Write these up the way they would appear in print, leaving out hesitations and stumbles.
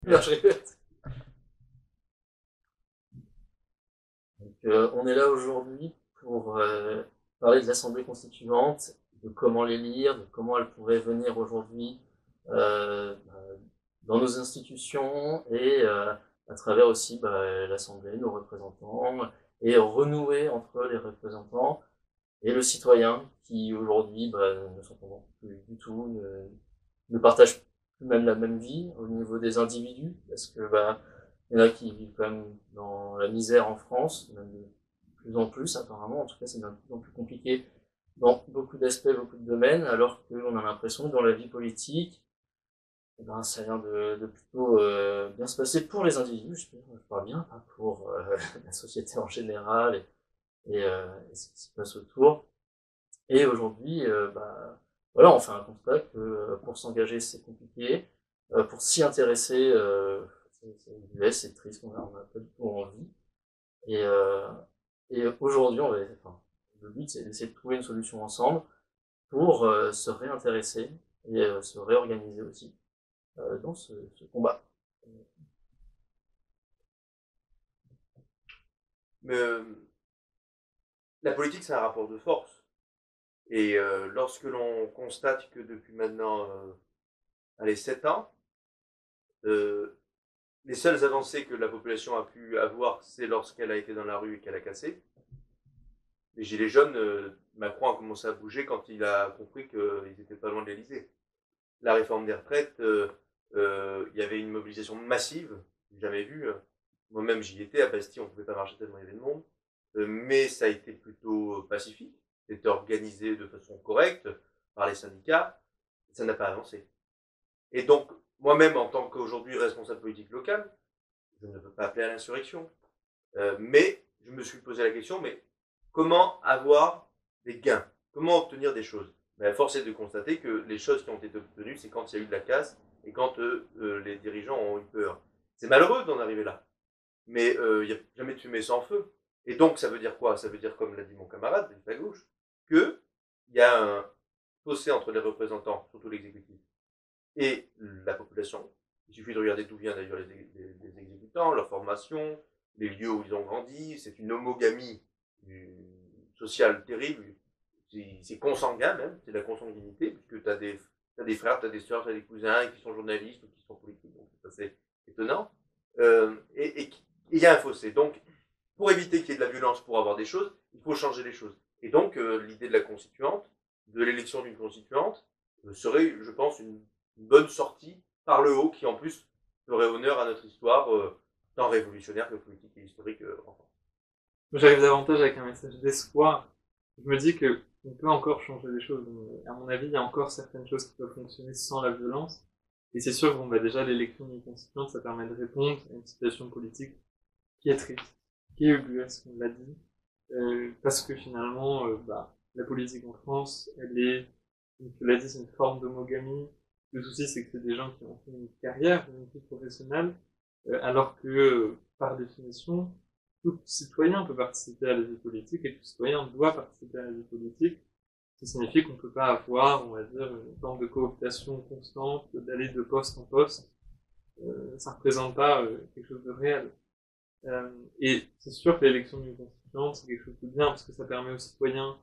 Non, je répète. Donc, on est là aujourd'hui pour parler de l'Assemblée constituante, de comment l'élire, de comment elle pourrait venir aujourd'hui dans nos institutions et à travers aussi l'Assemblée, nos représentants, et renouer entre les représentants et le citoyen qui aujourd'hui ne s'entend plus du tout, ne partagent plus même la même vie au niveau des individus, parce que il y en a qui vivent quand même dans la misère en France, même de plus en plus apparemment, en tout cas c'est de plus en plus compliqué dans beaucoup d'aspects, beaucoup de domaines, alors qu'on a l'impression que dans la vie politique, ça a l'air de plutôt bien se passer pour les individus, je parle bien, pas pour la société en général et ce qui se passe autour. Et aujourd'hui, voilà, on fait un constat que pour s'engager, c'est compliqué. Pour s'y intéresser, c'est triste, on n'a pas du tout envie. Et, euh, et aujourd'hui, le but, c'est d'essayer de trouver une solution ensemble pour se réintéresser et se réorganiser aussi dans ce combat. Mais la politique, c'est un rapport de force. Et lorsque l'on constate que depuis maintenant, 7 ans, euh, les seules avancées que la population a pu avoir, c'est lorsqu'elle a été dans la rue et qu'elle a cassé. Les Gilets jaunes, Macron a commencé à bouger quand il a compris qu'ils n'étaient pas loin de l'Elysée. La réforme des retraites, il y avait une mobilisation massive, jamais vue. Moi-même, j'y étais, à Bastille, on ne pouvait pas marcher tellement il y avait de monde. Mais ça a été plutôt pacifique, c'était organisé de façon correcte par les syndicats, ça n'a pas avancé. Et donc, moi-même, en tant qu'aujourd'hui responsable politique local, je ne peux pas appeler à l'insurrection. Mais je me suis posé la question, mais comment avoir des gains? Comment obtenir des choses? Force est de constater que les choses qui ont été obtenues, c'est quand il y a eu de la casse et quand les dirigeants ont eu peur. C'est malheureux d'en arriver là, mais il n'y a jamais de fumée sans feu. Et donc, ça veut dire quoi? Ça veut dire, comme l'a dit mon camarade, de à gauche, qu'il y a un fossé entre les représentants, surtout l'exécutif, et la population. Il suffit de regarder d'où viennent d'ailleurs les exécutants, leur formation, les lieux où ils ont grandi. C'est une homogamie sociale terrible. C'est consanguin même, c'est la consanguinité, puisque tu as des frères, tu as des soeurs, tu as des cousins qui sont journalistes ou qui sont politiques, donc c'est assez étonnant. Et il y a un fossé. Donc, pour éviter qu'il y ait de la violence pour avoir des choses, il faut changer les choses. Et donc, l'idée de la constituante, de l'élection d'une constituante, serait, je pense, une bonne sortie par le haut qui, en plus, ferait honneur à notre histoire, tant révolutionnaire que politique et historique en France. J'arrive davantage avec un message d'espoir. Je me dis que on peut encore changer les choses. À mon avis, il y a encore certaines choses qui peuvent fonctionner sans la violence. Et c'est sûr que déjà l'élection d'une constituante, ça permet de répondre à une situation politique qui est triste, qui est ubuesque, on l'a dit, parce que finalement, la politique en France, elle est, comme tu l'as dit, c'est une forme d'homogamie. Le souci, c'est que c'est des gens qui ont fait une carrière, une vie professionnelle, alors que, par définition, tout citoyen peut participer à la vie politique et tout citoyen doit participer à la vie politique. Ça signifie qu'on ne peut pas avoir, on va dire, une forme de cooptation constante, d'aller de poste en poste. Ça ne représente pas quelque chose de réel. Et c'est sûr que l'élection d'une constituante, c'est quelque chose de bien parce que ça permet aux citoyens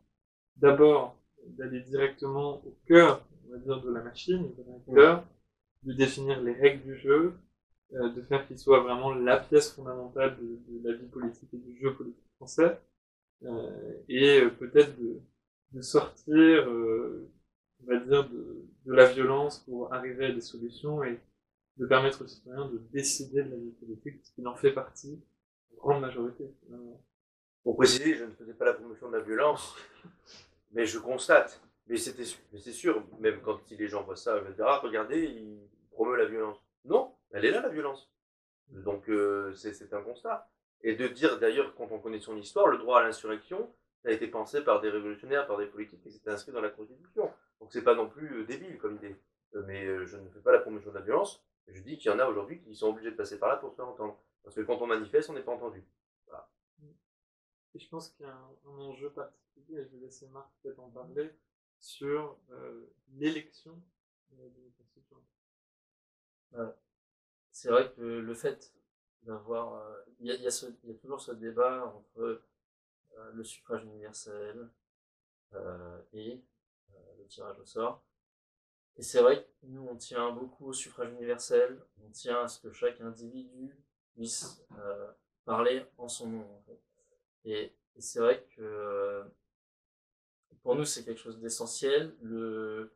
d'abord d'aller directement au cœur, on va dire, de la machine, au cœur, de définir les règles du jeu, de faire qu'il soit vraiment la pièce fondamentale de la vie politique et du jeu politique français, et peut-être de sortir, on va dire, de la violence pour arriver à des solutions et de permettre aux citoyens de décider de la vie politique, parce qu'il en fait partie, en grande majorité. Pour préciser, je ne faisais pas la promotion de la violence, mais je constate. Mais c'est sûr, même quand les gens voient ça, je vais dire, regardez, il promeut la violence. Non, elle est là, la violence. Donc, c'est un constat. Et de dire, d'ailleurs, quand on connaît son histoire, le droit à l'insurrection a été pensé par des révolutionnaires, par des politiques, et c'était inscrit dans la Constitution. Donc, c'est pas non plus débile comme idée. Mais je ne fais pas la promotion de la violence. Je dis qu'il y en a aujourd'hui qui sont obligés de passer par là pour se faire entendre. Parce que quand on manifeste, on n'est pas entendu. Voilà. Et je pense qu'il y a un enjeu particulier, et je vais laisser Marc peut-être en parler, sur l'élection d'une constituante. Ouais. c'est vrai que le fait d'avoir, il y a toujours ce débat entre le suffrage universel et le tirage au sort. Et c'est vrai que nous, on tient beaucoup au suffrage universel, on tient à ce que chaque individu puisse parler en son nom, en fait. Et c'est vrai que pour nous, c'est quelque chose d'essentiel. Le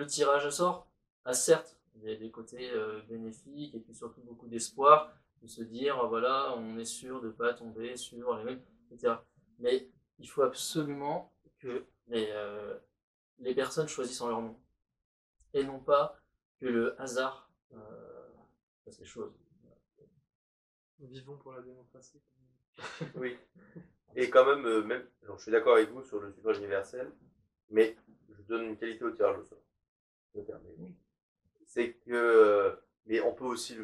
tirage au sort a certes des côtés bénéfiques et puis surtout beaucoup d'espoir de se dire, voilà, on est sûr de ne pas tomber sur les mêmes, etc. Mais il faut absolument que les personnes choisissent en leur nom et non pas que le hasard fasse les choses. Vivons pour la démocratie. Oui. Et quand même, alors, je suis d'accord avec vous sur le suffrage universel, mais je donne une qualité au tirage au sort. C'est que, mais on peut aussi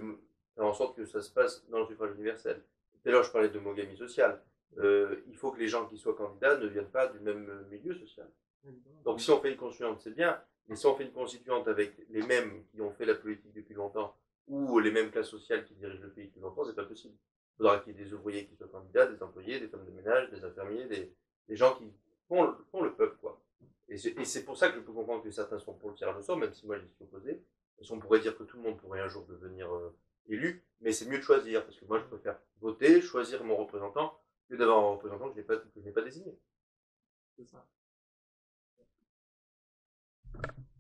faire en sorte que ça se passe dans le suffrage universel. Tout à l'heure, je parlais d'homogamie sociale. Il faut que les gens qui soient candidats ne viennent pas du même milieu social. Donc si on fait une constituante, c'est bien, mais si on fait une constituante avec les mêmes qui ont fait la politique depuis longtemps, ou les mêmes classes sociales qui dirigent le pays depuis longtemps, c'est pas possible. Il faudra qu'il y ait des ouvriers qui soient candidats, des employés, des femmes de ménage, des infirmiers, des gens qui font le peuple, quoi. Et c'est pour ça que je peux comprendre que certains sont pour le tirage au sort, même si moi j'y suis opposé. Parce qu'on pourrait dire que tout le monde pourrait un jour devenir élu, mais c'est mieux de choisir, parce que moi je préfère voter, choisir mon représentant, que d'avoir un représentant que je n'ai pas désigné. C'est ça.